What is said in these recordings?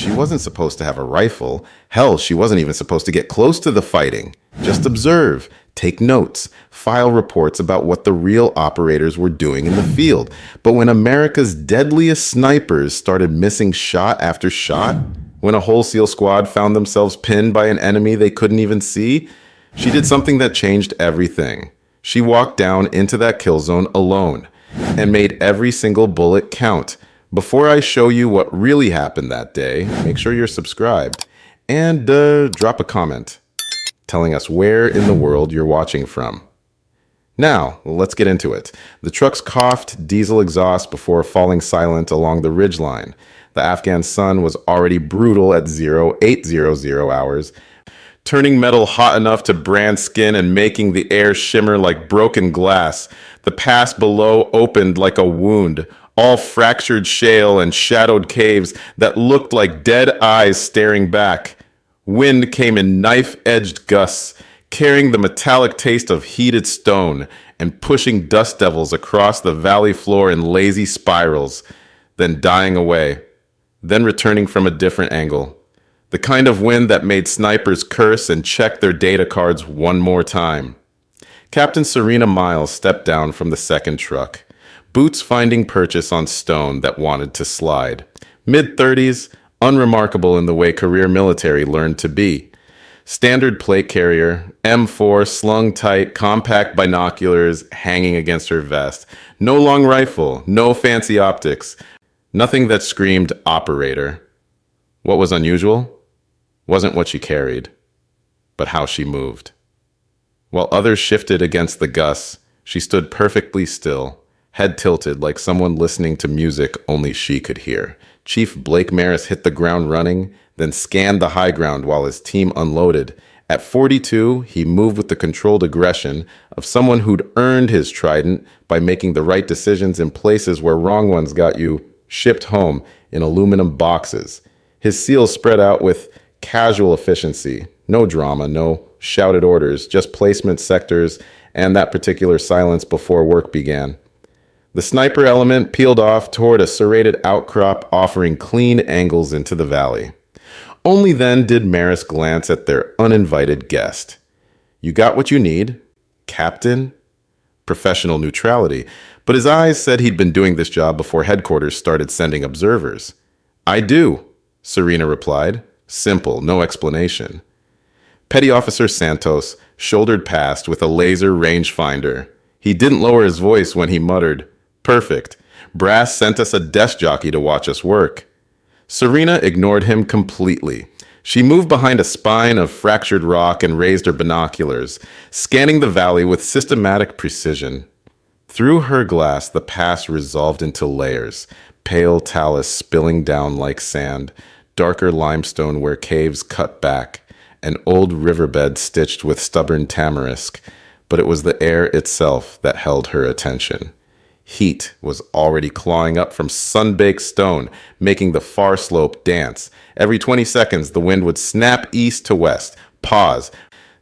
She wasn't supposed to have a rifle. Hell, she wasn't even supposed to get close to the fighting. Just observe, take notes, file reports about what the real operators were doing in the field. But when America's deadliest snipers started missing shot after shot, when a whole SEAL squad found themselves pinned by an enemy they couldn't even see, she did something that changed everything. She walked down into that kill zone alone and made every single bullet count. Before I show you what really happened that day, make sure you're subscribed and drop a comment telling us where in the world you're watching from. Now, let's get into it. The trucks coughed diesel exhaust before falling silent along the ridgeline. The Afghan sun was already brutal at 0800 hours, turning metal hot enough to brand skin and making the air shimmer like broken glass. The pass below opened like a wound, all fractured shale and shadowed caves that looked like dead eyes staring back. Wind came in knife-edged gusts, carrying the metallic taste of heated stone and pushing dust devils across the valley floor in lazy spirals, then dying away, then returning from a different angle. The kind of wind that made snipers curse and check their data cards one more time. Captain Serena Miles stepped down from the second truck, boots finding purchase on stone that wanted to slide. Mid-30s, unremarkable in the way career military learned to be. Standard plate carrier, M4 slung tight, compact binoculars hanging against her vest. No long rifle, no fancy optics, nothing that screamed operator. What was unusual wasn't what she carried, but how she moved. While others shifted against the gusts, she stood perfectly still, head tilted like someone listening to music only she could hear. Chief Blake Maris hit the ground running, then scanned the high ground while his team unloaded. At 42, he moved with the controlled aggression of someone who'd earned his trident by making the right decisions in places where wrong ones got you shipped home in aluminum boxes. His SEALs spread out with casual efficiency. No drama, no shouted orders, just placement sectors and that particular silence before work began. The sniper element peeled off toward a serrated outcrop offering clean angles into the valley. Only then did Maris glance at their uninvited guest. You got what you need, Captain? Professional neutrality, but his eyes said he'd been doing this job before headquarters started sending observers. I do, Serena replied. Simple, no explanation. Petty Officer Santos shouldered past with a laser rangefinder. He didn't lower his voice when he muttered, "Perfect. Brass sent us a desk jockey to watch us work." Serena ignored him completely. She moved behind a spine of fractured rock and raised her binoculars, scanning the valley with systematic precision. Through her glass, the pass resolved into layers, pale talus spilling down like sand, darker limestone where caves cut back, an old riverbed stitched with stubborn tamarisk, but it was the air itself that held her attention. Heat was already clawing up from sun-baked stone, making the far slope dance. Every 20 seconds, the wind would snap east to west, pause,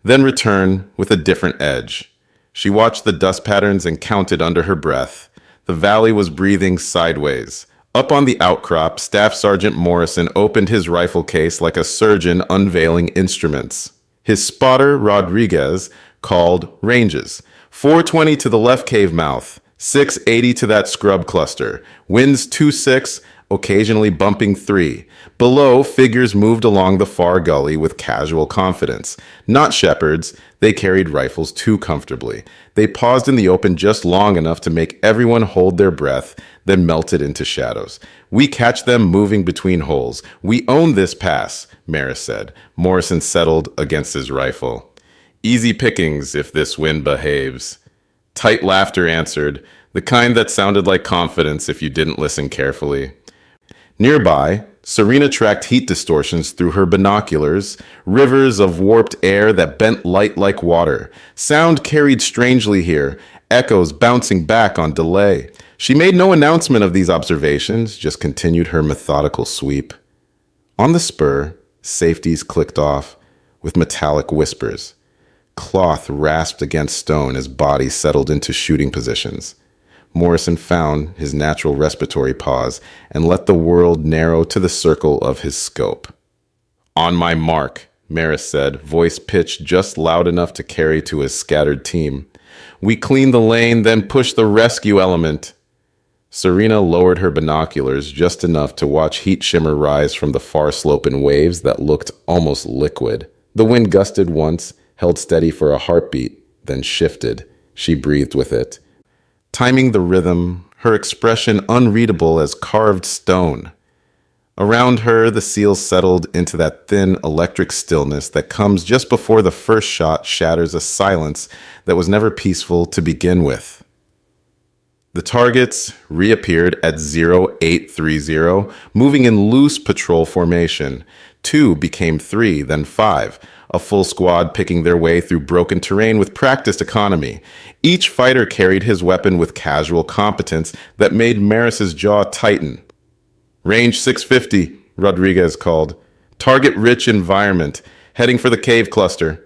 then return with a different edge. She watched the dust patterns and counted under her breath. The valley was breathing sideways. Up on the outcrop, Staff Sergeant Morrison opened his rifle case like a surgeon unveiling instruments. His spotter, Rodriguez, called ranges. 420 to the left cave mouth. 680 to that scrub cluster. Winds 2-6, occasionally bumping 3. Below, figures moved along the far gully with casual confidence. Not shepherds, they carried rifles too comfortably. They paused in the open just long enough to make everyone hold their breath, then melted into shadows. We catch them moving between holes. We own this pass, Maris said. Morrison settled against his rifle. Easy pickings if this wind behaves. Tight laughter answered, the kind that sounded like confidence if you didn't listen carefully. Nearby, Serena tracked heat distortions through her binoculars, rivers of warped air that bent light like water. Sound carried strangely here, echoes bouncing back on delay. She made no announcement of these observations, just continued her methodical sweep. On the spur, safeties clicked off with metallic whispers. Cloth rasped against stone as bodies settled into shooting positions. Morrison found his natural respiratory pause and let the world narrow to the circle of his scope. On my mark, Maris said, voice pitched just loud enough to carry to his scattered team. We clean the lane, then push the rescue element. Serena lowered her binoculars just enough to watch heat shimmer rise from the far slope in waves that looked almost liquid. The wind gusted once, held steady for a heartbeat, then shifted. She breathed with it, timing the rhythm, her expression unreadable as carved stone. Around her, the seals settled into that thin electric stillness that comes just before the first shot shatters a silence that was never peaceful to begin with. The targets reappeared at 0830, moving in loose patrol formation. 2 became 3, then 5, a full squad picking their way through broken terrain with practiced economy. Each fighter carried his weapon with casual competence that made Maris's jaw tighten. Range 650, Rodriguez called. Target-rich environment, heading for the cave cluster.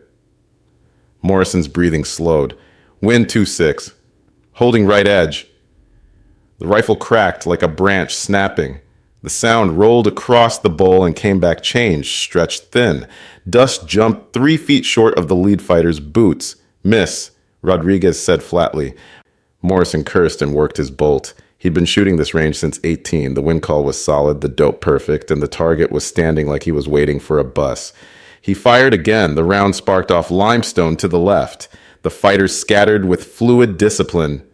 Morrison's breathing slowed. Wind 26, holding right edge. The rifle cracked like a branch snapping. The sound rolled across the bowl and came back changed, stretched thin. Dust jumped 3 feet short of the lead fighter's boots. Miss, Rodriguez said flatly. Morrison cursed and worked his bolt. He'd been shooting this range since 18. The wind call was solid, the dope perfect, and the target was standing like he was waiting for a bus. He fired again. The round sparked off limestone to the left. The fighters scattered with fluid discipline.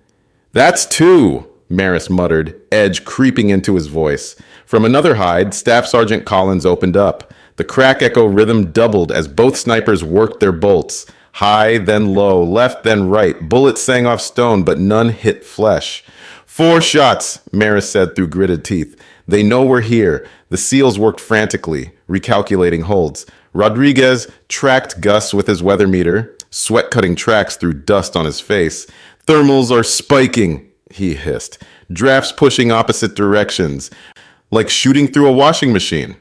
That's 2, Maris muttered, edge creeping into his voice. From another hide, Staff Sergeant Collins opened up. The crack echo rhythm doubled as both snipers worked their bolts. High, then low, left, then right. Bullets sang off stone, but none hit flesh. 4 shots, Maris said through gritted teeth. They know we're here. The SEALs worked frantically, recalculating holds. Rodriguez tracked Gus with his weather meter, sweat-cutting tracks through dust on his face. Thermals are spiking, he hissed. Drafts pushing opposite directions, like shooting through a washing machine.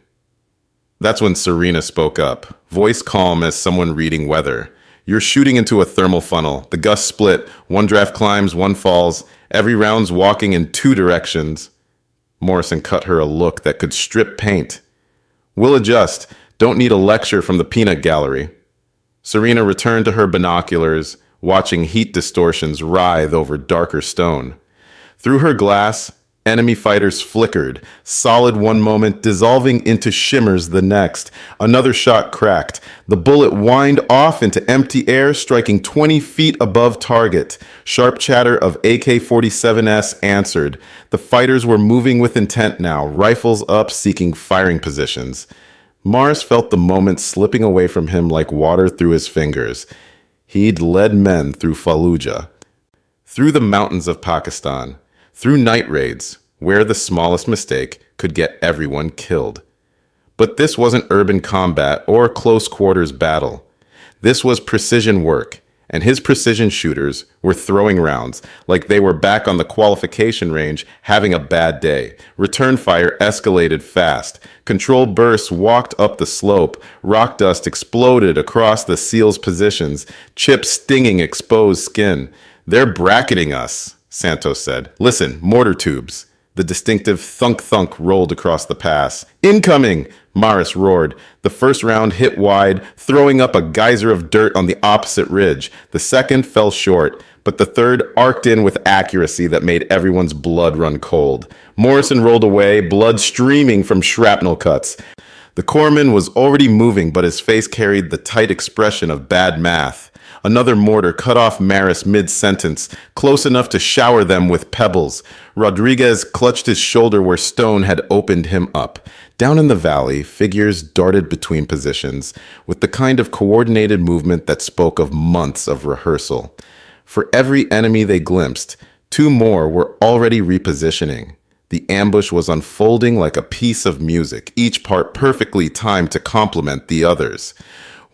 That's when Serena spoke up, voice calm as someone reading weather. You're shooting into a thermal funnel. The gusts split. 1 draft climbs, 1 falls. Every round's walking in 2 directions. Morrison cut her a look that could strip paint. We'll adjust. Don't need a lecture from the peanut gallery. Serena returned to her binoculars, watching heat distortions writhe over darker stone. Through her glass, enemy fighters flickered, solid one moment dissolving into shimmers the next. Another shot cracked. The bullet whined off into empty air, striking 20 feet above target. Sharp chatter of AK-47S answered. The fighters were moving with intent now, rifles up, seeking firing positions. Mars felt the moment slipping away from him like water through his fingers. He'd led men through Fallujah, through the mountains of Pakistan, through night raids, where the smallest mistake could get everyone killed. But this wasn't urban combat or close quarters battle. This was precision work, and his precision shooters were throwing rounds like they were back on the qualification range having a bad day. Return fire escalated fast. Controlled bursts walked up the slope. Rock dust exploded across the SEALs' positions, chips stinging exposed skin. They're bracketing us, Santos said. Listen, mortar tubes. The distinctive thunk-thunk rolled across the pass. Incoming! Maris roared. The first round hit wide, throwing up a geyser of dirt on the opposite ridge. The second fell short, but the third arced in with accuracy that made everyone's blood run cold. Morrison rolled away, blood streaming from shrapnel cuts. The corpsman was already moving, but his face carried the tight expression of bad math. Another mortar cut off Maris mid-sentence, close enough to shower them with pebbles. Rodriguez clutched his shoulder where stone had opened him up. Down in the valley, figures darted between positions, with the kind of coordinated movement that spoke of months of rehearsal. For every enemy they glimpsed, 2 more were already repositioning. The ambush was unfolding like a piece of music, each part perfectly timed to complement the others.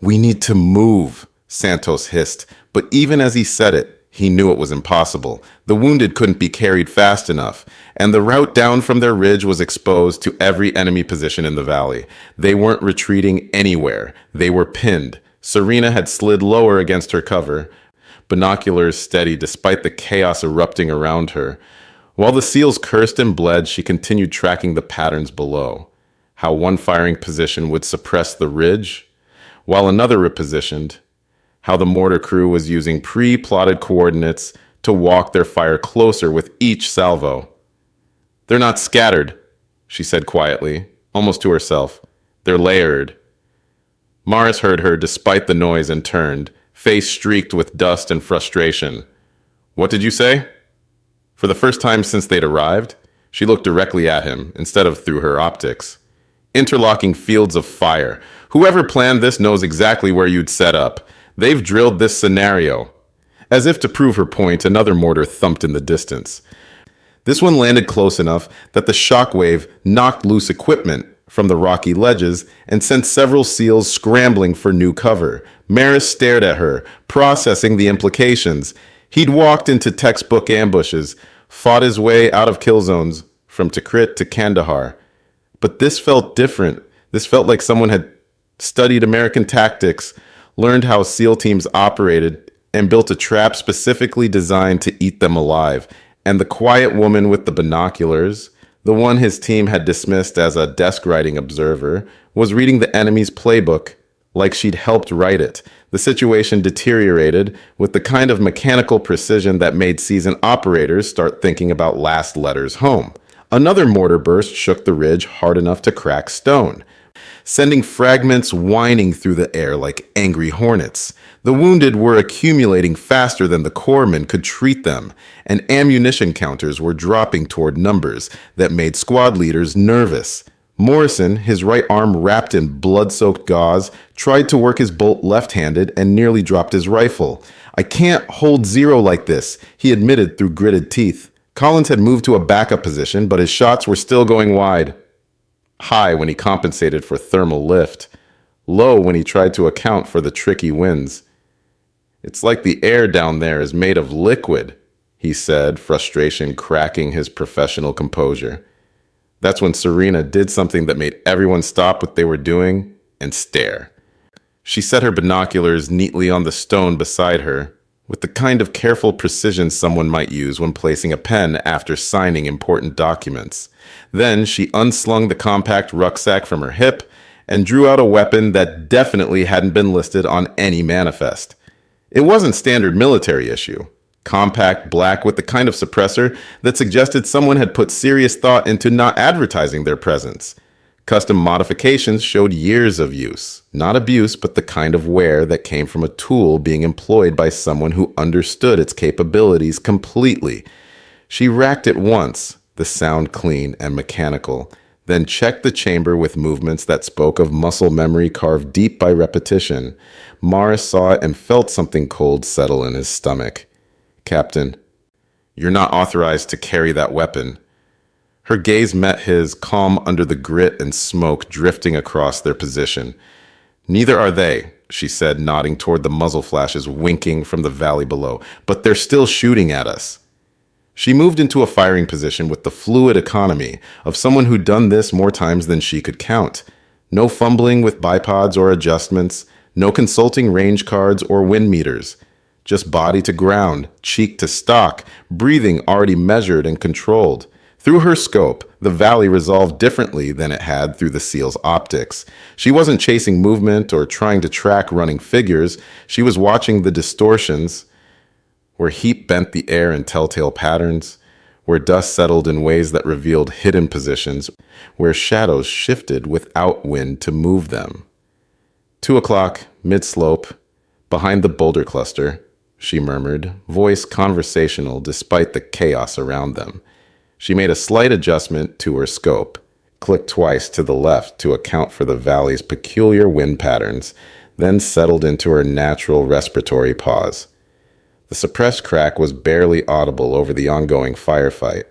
We need to move, Santos hissed, but even as he said it, he knew it was impossible. The wounded couldn't be carried fast enough, and the route down from their ridge was exposed to every enemy position in the valley. They weren't retreating anywhere. They were pinned. Serena had slid lower against her cover, binoculars steady despite the chaos erupting around her. While the seals cursed and bled, she continued tracking the patterns below. How one firing position would suppress the ridge, while another repositioned. How the mortar crew was using pre-plotted coordinates to walk their fire closer with each salvo. "They're not scattered," she said quietly, almost to herself. "They're layered." Morris heard her despite the noise and turned, face streaked with dust and frustration. "What did you say?" For the first time since they'd arrived, she looked directly at him instead of through her optics. "Interlocking fields of fire. Whoever planned this knows exactly where you'd set up. They've drilled this scenario." As if to prove her point, another mortar thumped in the distance. This one landed close enough that the shockwave knocked loose equipment from the rocky ledges and sent several seals scrambling for new cover. Maris stared at her, processing the implications. He'd walked into textbook ambushes, fought his way out of kill zones from Tikrit to Kandahar. But this felt different. This felt like someone had studied American tactics, learned how SEAL teams operated, and built a trap specifically designed to eat them alive. And the quiet woman with the binoculars, the one his team had dismissed as a desk-writing observer, was reading the enemy's playbook like she'd helped write it. The situation deteriorated with the kind of mechanical precision that made seasoned operators start thinking about last letters home. Another mortar burst shook the ridge hard enough to crack stone, sending fragments whining through the air like angry hornets. The wounded were accumulating faster than the corpsmen could treat them, and ammunition counters were dropping toward numbers that made squad leaders nervous. Morrison, his right arm wrapped in blood-soaked gauze, tried to work his bolt left-handed and nearly dropped his rifle. "I can't hold zero like this," he admitted through gritted teeth. Collins had moved to a backup position, but his shots were still going wide. High when he compensated for thermal lift, low when he tried to account for the tricky winds. "It's like the air down there is made of liquid," he said, frustration cracking his professional composure. That's when Serena did something that made everyone stop what they were doing and stare. She set her binoculars neatly on the stone beside her, with the kind of careful precision someone might use when placing a pen after signing important documents. Then she unslung the compact rucksack from her hip and drew out a weapon that definitely hadn't been listed on any manifest. It wasn't standard military issue. Compact, black, with the kind of suppressor that suggested someone had put serious thought into not advertising their presence. Custom modifications showed years of use, not abuse, but the kind of wear that came from a tool being employed by someone who understood its capabilities completely. She racked it once, the sound clean and mechanical, then checked the chamber with movements that spoke of muscle memory carved deep by repetition. Morris saw it and felt something cold settle in his stomach. "Captain, you're not authorized to carry that weapon." Her gaze met his, calm under the grit and smoke drifting across their position. "Neither are they," she said, nodding toward the muzzle flashes winking from the valley below. "But they're still shooting at us." She moved into a firing position with the fluid economy of someone who'd done this more times than she could count. No fumbling with bipods or adjustments, no consulting range cards or wind meters. Just body to ground, cheek to stock, breathing already measured and controlled. Through her scope, the valley resolved differently than it had through the SEAL's optics. She wasn't chasing movement or trying to track running figures. She was watching the distortions, where heat bent the air in telltale patterns, where dust settled in ways that revealed hidden positions, where shadows shifted without wind to move them. 2 o'clock, mid-slope, behind the boulder cluster, she murmured, voice conversational despite the chaos around them. She made a slight adjustment to her scope, clicked twice to the left to account for the valley's peculiar wind patterns, then settled into her natural respiratory pause. The suppressed crack was barely audible over the ongoing firefight,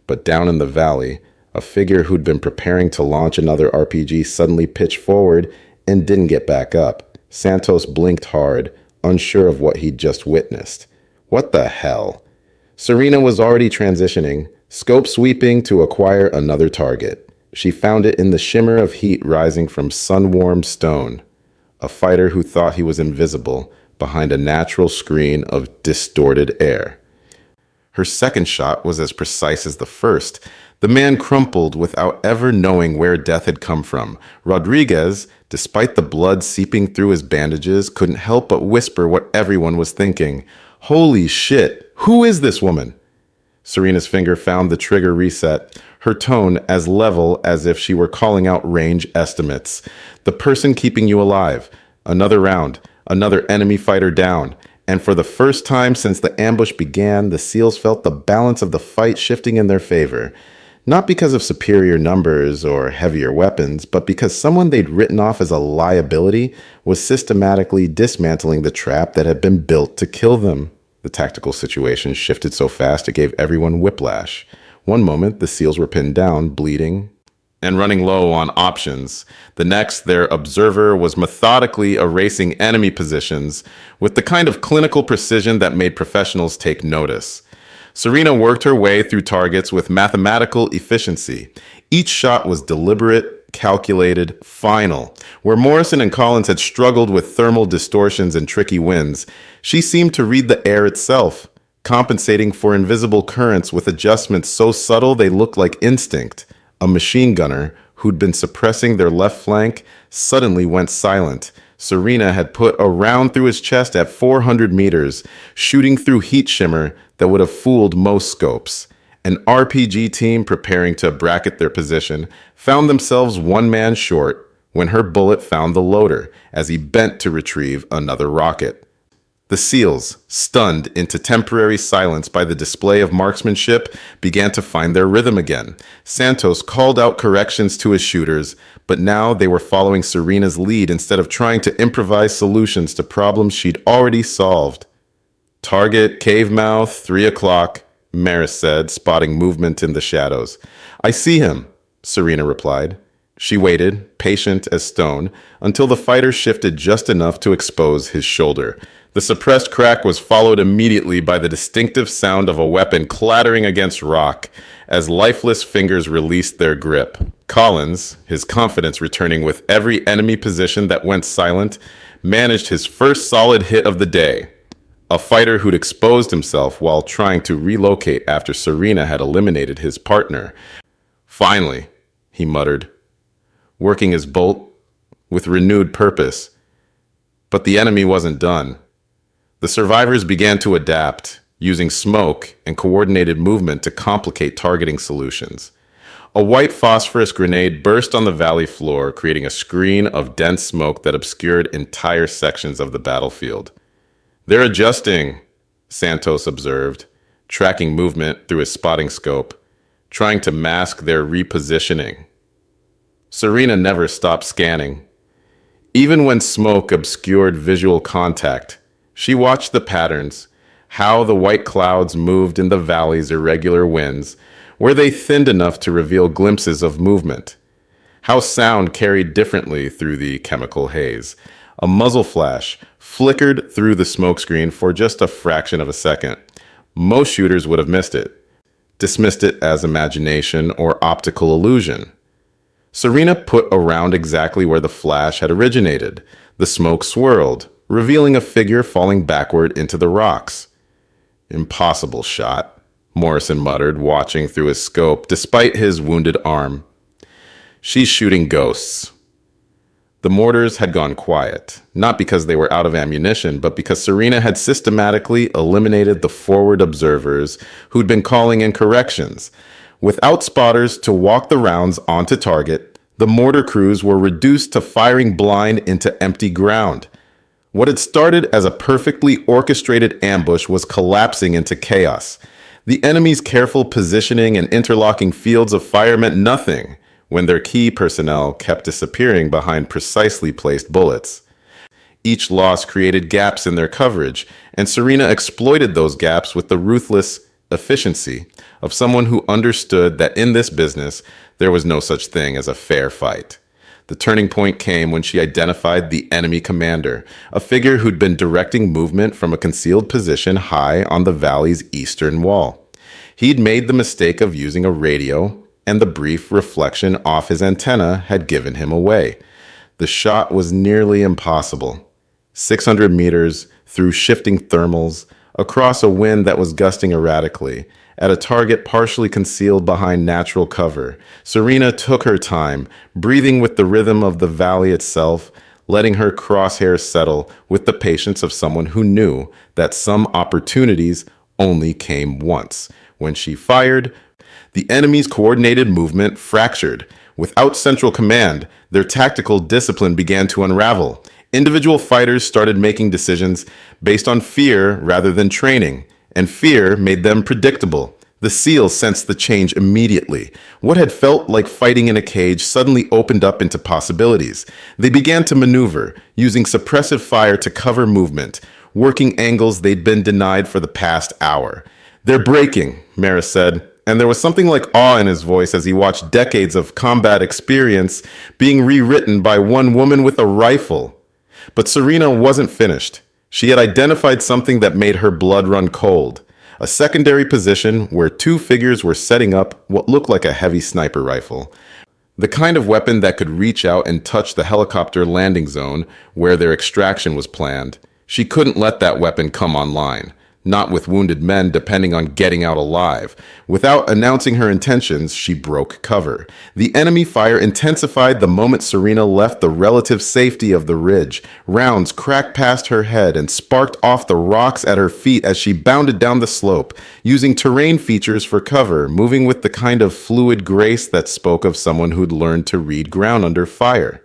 but down in the valley, a figure who'd been preparing to launch another RPG suddenly pitched forward and didn't get back up. Santos blinked hard, unsure of what he'd just witnessed. What the hell? Serena was already transitioning, scope sweeping to acquire another target. She found it in the shimmer of heat rising from sun-warmed stone. A fighter who thought he was invisible behind a natural screen of distorted air. Her second shot was as precise as the first. The man crumpled without ever knowing where death had come from. Rodriguez, despite the blood seeping through his bandages, couldn't help but whisper what everyone was thinking. Holy shit, who is this woman? Serena's finger found the trigger reset, her tone as level as if she were calling out range estimates. The person keeping you alive. Another round, another enemy fighter down. And for the first time since the ambush began, the SEALs felt the balance of the fight shifting in their favor. Not because of superior numbers or heavier weapons, but because someone they'd written off as a liability was systematically dismantling the trap that had been built to kill them. The tactical situation shifted so fast it gave everyone whiplash. One moment, the SEALs were pinned down, bleeding, and running low on options. The next, their observer was methodically erasing enemy positions with the kind of clinical precision that made professionals take notice. Serena worked her way through targets with mathematical efficiency. Each shot was deliberate, calculated, final. Where Morrison and Collins had struggled with thermal distortions and tricky winds, she seemed to read the air itself, compensating for invisible currents with adjustments so subtle they looked like instinct. A machine gunner, who'd been suppressing their left flank, suddenly went silent. Serena had put a round through his chest at 400 meters, shooting through heat shimmer that would have fooled most scopes. An RPG team preparing to bracket their position found themselves one man short when her bullet found the loader as he bent to retrieve another rocket. The SEALs, stunned into temporary silence by the display of marksmanship, began to find their rhythm again. Santos called out corrections to his shooters, but now they were following Serena's lead instead of trying to improvise solutions to problems she'd already solved. Target, cave mouth, 3 o'clock, Maris said, spotting movement in the shadows. I see him, Serena replied. She waited, patient as stone, until the fighter shifted just enough to expose his shoulder. The suppressed crack was followed immediately by the distinctive sound of a weapon clattering against rock as lifeless fingers released their grip. Collins, his confidence returning with every enemy position that went silent, managed his first solid hit of the day. A fighter who'd exposed himself while trying to relocate after Serena had eliminated his partner. Finally, he muttered, working his bolt with renewed purpose. But the enemy wasn't done. The survivors began to adapt, using smoke and coordinated movement to complicate targeting solutions. A white phosphorus grenade burst on the valley floor, creating a screen of dense smoke that obscured entire sections of the battlefield. They're adjusting, Santos observed, tracking movement through his spotting scope, trying to mask their repositioning. Serena never stopped scanning. Even when smoke obscured visual contact, she watched the patterns, how the white clouds moved in the valley's irregular winds, where they thinned enough to reveal glimpses of movement, how sound carried differently through the chemical haze. A muzzle flash flickered through the smokescreen for just a fraction of a second. Most shooters would have missed it, dismissed it as imagination or optical illusion. Serena put around exactly where the flash had originated. The smoke swirled, revealing a figure falling backward into the rocks. Impossible shot, Morrison muttered, watching through his scope despite his wounded arm. She's shooting ghosts. The mortars had gone quiet, not because they were out of ammunition, but because Serena had systematically eliminated the forward observers who'd been calling in corrections. Without spotters to walk the rounds onto target, the mortar crews were reduced to firing blind into empty ground. What had started as a perfectly orchestrated ambush was collapsing into chaos. The enemy's careful positioning and interlocking fields of fire meant nothing when their key personnel kept disappearing behind precisely placed bullets. Each loss created gaps in their coverage, and Serena exploited those gaps with the ruthless efficiency of someone who understood that in this business, there was no such thing as a fair fight. The turning point came when she identified the enemy commander, a figure who'd been directing movement from a concealed position high on the valley's eastern wall. He'd made the mistake of using a radio, and the brief reflection off his antenna had given him away. The shot was nearly impossible. 600 meters through shifting thermals, across a wind that was gusting erratically, at a target partially concealed behind natural cover. Serena took her time, breathing with the rhythm of the valley itself, letting her crosshairs settle with the patience of someone who knew that some opportunities only came once. When she fired, the enemy's coordinated movement fractured. Without central command, their tactical discipline began to unravel. Individual fighters started making decisions based on fear rather than training, and fear made them predictable. The SEALs sensed the change immediately. What had felt like fighting in a cage suddenly opened up into possibilities. They began to maneuver, using suppressive fire to cover movement, working angles they'd been denied for the past hour. "They're breaking," Maris said, and there was something like awe in his voice as he watched decades of combat experience being rewritten by one woman with a rifle. But Serena wasn't finished. She had identified something that made her blood run cold. A secondary position where two figures were setting up what looked like a heavy sniper rifle. The kind of weapon that could reach out and touch the helicopter landing zone where their extraction was planned. She couldn't let that weapon come online. Not with wounded men depending on getting out alive. Without announcing her intentions, she broke cover. The enemy fire intensified the moment Serena left the relative safety of the ridge. Rounds cracked past her head and sparked off the rocks at her feet as she bounded down the slope, using terrain features for cover, moving with the kind of fluid grace that spoke of someone who'd learned to read ground under fire.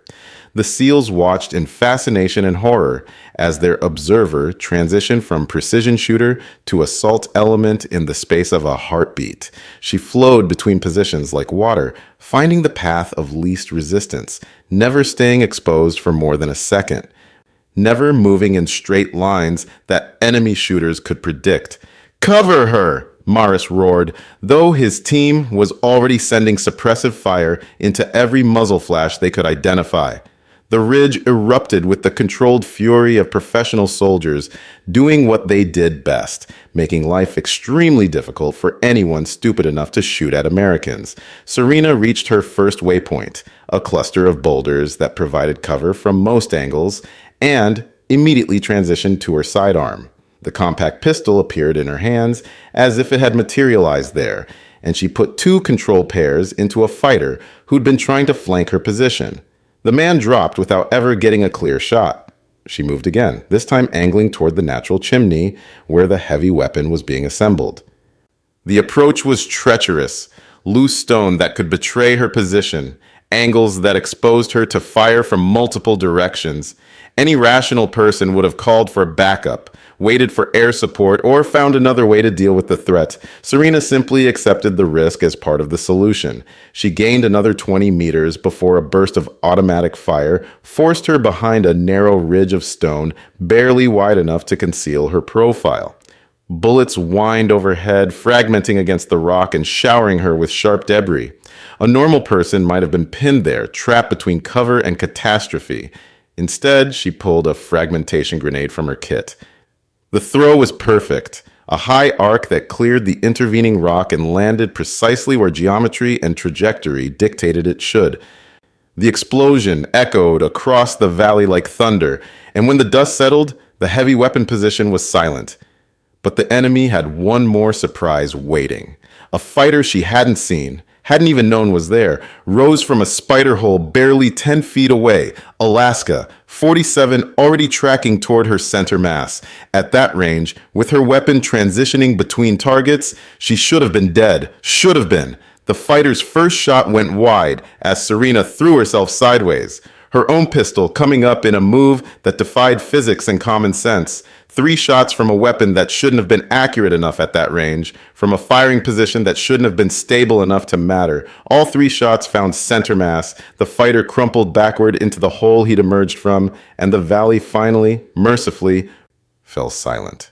The SEALs watched in fascination and horror as their observer transitioned from precision shooter to assault element in the space of a heartbeat. She flowed between positions like water, finding the path of least resistance, never staying exposed for more than a second, never moving in straight lines that enemy shooters could predict. "Cover her!" Maris roared, though his team was already sending suppressive fire into every muzzle flash they could identify. The ridge erupted with the controlled fury of professional soldiers doing what they did best, making life extremely difficult for anyone stupid enough to shoot at Americans. Serena reached her first waypoint, a cluster of boulders that provided cover from most angles, and immediately transitioned to her sidearm. The compact pistol appeared in her hands as if it had materialized there, and she put two control pairs into a fighter who'd been trying to flank her position. The man dropped without ever getting a clear shot. She moved again, this time angling toward the natural chimney where the heavy weapon was being assembled. The approach was treacherous, loose stone that could betray her position, angles that exposed her to fire from multiple directions. Any rational person would have called for backup, waited for air support, or found another way to deal with the threat. Serena simply accepted the risk as part of the solution. She gained another 20 meters before a burst of automatic fire forced her behind a narrow ridge of stone, barely wide enough to conceal her profile. Bullets whined overhead, fragmenting against the rock and showering her with sharp debris. A normal person might have been pinned there, trapped between cover and catastrophe. Instead, she pulled a fragmentation grenade from her kit. The throw was perfect, a high arc that cleared the intervening rock and landed precisely where geometry and trajectory dictated it should. The explosion echoed across the valley like thunder, and when the dust settled, the heavy weapon position was silent. But the enemy had one more surprise waiting. A fighter she hadn't seen, hadn't even known was there, rose from a spider hole barely 10 feet away. Alaska, 47, already tracking toward her center mass. At that range, with her weapon transitioning between targets, she should have been dead. Should have been. The fighter's first shot went wide as Serena threw herself sideways, her own pistol coming up in a move that defied physics and common sense. 3 shots from a weapon that shouldn't have been accurate enough at that range, from a firing position that shouldn't have been stable enough to matter. All 3 shots found center mass. The fighter crumpled backward into the hole he'd emerged from, and the valley finally, mercifully, fell silent.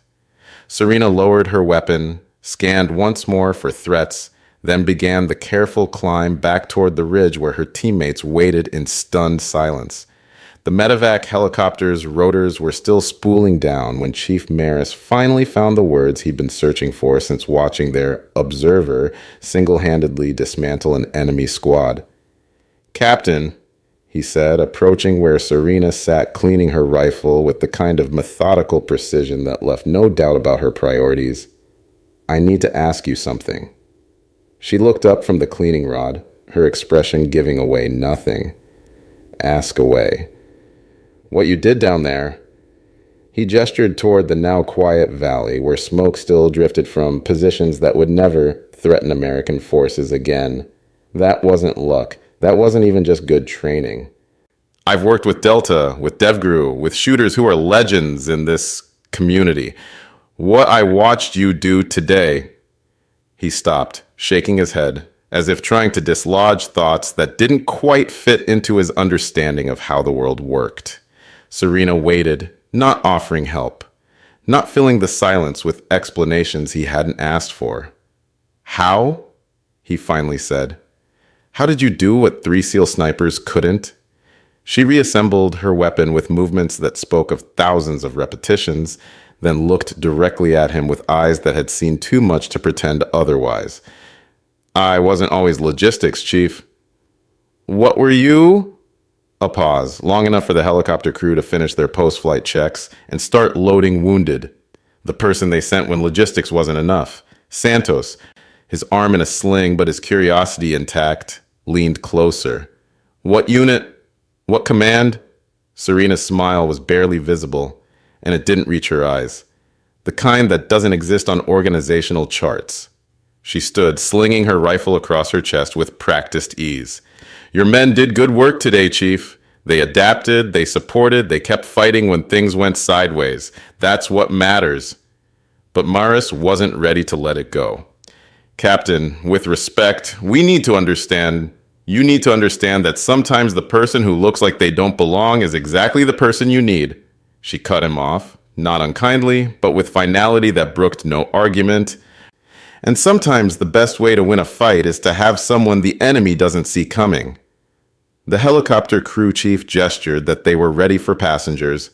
Serena lowered her weapon, scanned once more for threats, then began the careful climb back toward the ridge where her teammates waited in stunned silence. The medevac helicopter's rotors were still spooling down when Chief Maris finally found the words he'd been searching for since watching their observer single-handedly dismantle an enemy squad. "Captain," he said, approaching where Serena sat cleaning her rifle with the kind of methodical precision that left no doubt about her priorities. I need to ask you something. She looked up from the cleaning rod, her expression giving away nothing. Ask away. What you did down there? He gestured toward the now quiet valley where smoke still drifted from positions that would never threaten American forces again. That wasn't luck. That wasn't even just good training. I've worked with Delta, with DevGru, with shooters who are legends in this community. What I watched you do today. He stopped, shaking his head, as if trying to dislodge thoughts that didn't quite fit into his understanding of how the world worked. Serena waited, not offering help, not filling the silence with explanations he hadn't asked for. How? He finally said. How did you do what 3 SEAL snipers couldn't? She reassembled her weapon with movements that spoke of thousands of repetitions, then looked directly at him with eyes that had seen too much to pretend otherwise. I wasn't always logistics, Chief. What were you? A pause, long enough for the helicopter crew to finish their post-flight checks and start loading wounded. The person they sent when logistics wasn't enough. Santos, his arm in a sling but his curiosity intact, leaned closer. What unit? What command? Serena's smile was barely visible, and it didn't reach her eyes. The kind that doesn't exist on organizational charts. She stood, slinging her rifle across her chest with practiced ease. Your men did good work today, Chief. They adapted, they supported, they kept fighting when things went sideways. That's what matters. But Maris wasn't ready to let it go. Captain, with respect, you need to understand that sometimes the person who looks like they don't belong is exactly the person you need. She cut him off, not unkindly, but with finality that brooked no argument. And sometimes the best way to win a fight is to have someone the enemy doesn't see coming. The helicopter crew chief gestured that they were ready for passengers.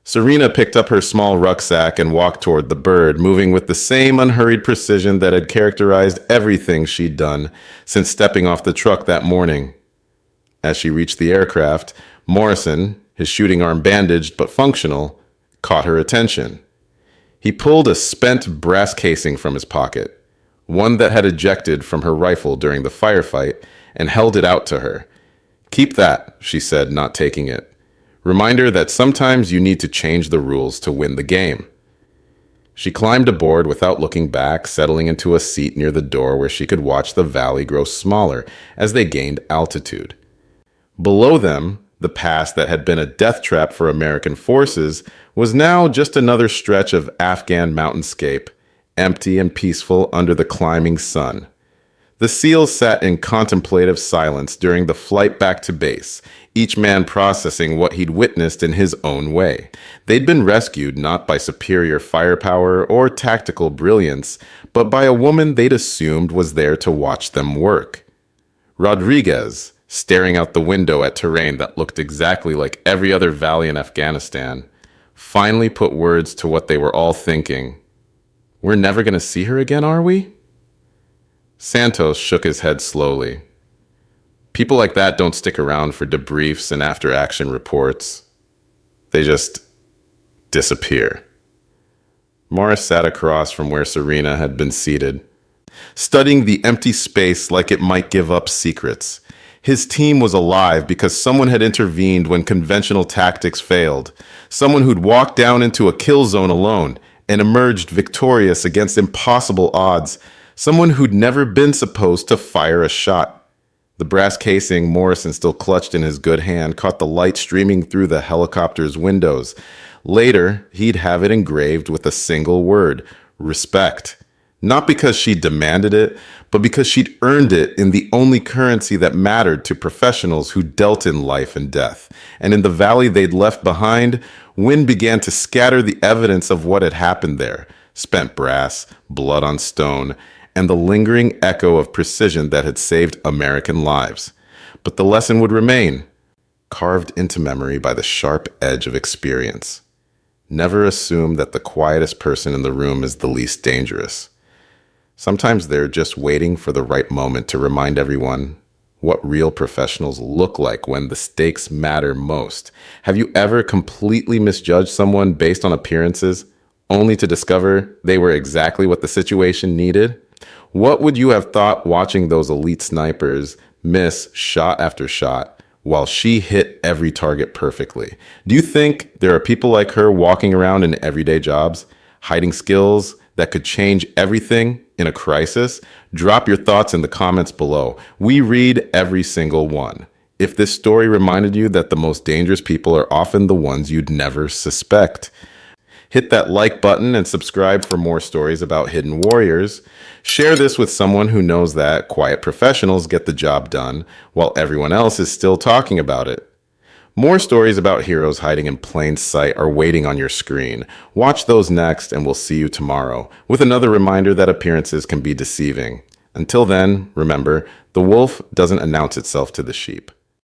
Serena picked up her small rucksack and walked toward the bird, moving with the same unhurried precision that had characterized everything she'd done since stepping off the truck that morning. As she reached the aircraft, Morrison, his shooting arm bandaged but functional, caught her attention. He pulled a spent brass casing from his pocket, one that had ejected from her rifle during the firefight, and held it out to her. Keep that, she said, not taking it. Reminder that sometimes you need to change the rules to win the game. She climbed aboard without looking back, settling into a seat near the door where she could watch the valley grow smaller as they gained altitude. Below them, the pass that had been a death trap for American forces was now just another stretch of Afghan mountainscape, empty and peaceful under the climbing sun. The SEALs sat in contemplative silence during the flight back to base, each man processing what he'd witnessed in his own way. They'd been rescued not by superior firepower or tactical brilliance, but by a woman they'd assumed was there to watch them work. Rodriguez, staring out the window at terrain that looked exactly like every other valley in Afghanistan, finally put words to what they were all thinking. We're never going to see her again, are we? Santos shook his head slowly. People like that don't stick around for debriefs and after-action reports. They just disappear. Morris sat across from where Serena had been seated, studying the empty space like it might give up secrets. His team was alive because someone had intervened when conventional tactics failed. Someone who'd walked down into a kill zone alone and emerged victorious against impossible odds. Someone who'd never been supposed to fire a shot. The brass casing Morrison still clutched in his good hand caught the light streaming through the helicopter's windows. Later, he'd have it engraved with a single word: respect. Not because she demanded it, but because she'd earned it in the only currency that mattered to professionals who dealt in life and death. And in the valley they'd left behind, wind began to scatter the evidence of what had happened there: spent brass, blood on stone, and the lingering echo of precision that had saved American lives. But the lesson would remain, carved into memory by the sharp edge of experience. Never assume that the quietest person in the room is the least dangerous. Sometimes they're just waiting for the right moment to remind everyone what real professionals look like when the stakes matter most. Have you ever completely misjudged someone based on appearances, only to discover they were exactly what the situation needed? What would you have thought watching those elite snipers miss shot after shot while she hit every target perfectly? Do you think there are people like her walking around in everyday jobs, hiding skills that could change everything in a crisis? Drop your thoughts in the comments below. We read every single one. If this story reminded you that the most dangerous people are often the ones you'd never suspect, hit that like button and subscribe for more stories about hidden warriors. Share this with someone who knows that quiet professionals get the job done while everyone else is still talking about it. More stories about heroes hiding in plain sight are waiting on your screen. Watch those next, and we'll see you tomorrow with another reminder that appearances can be deceiving. Until then, remember, the wolf doesn't announce itself to the sheep.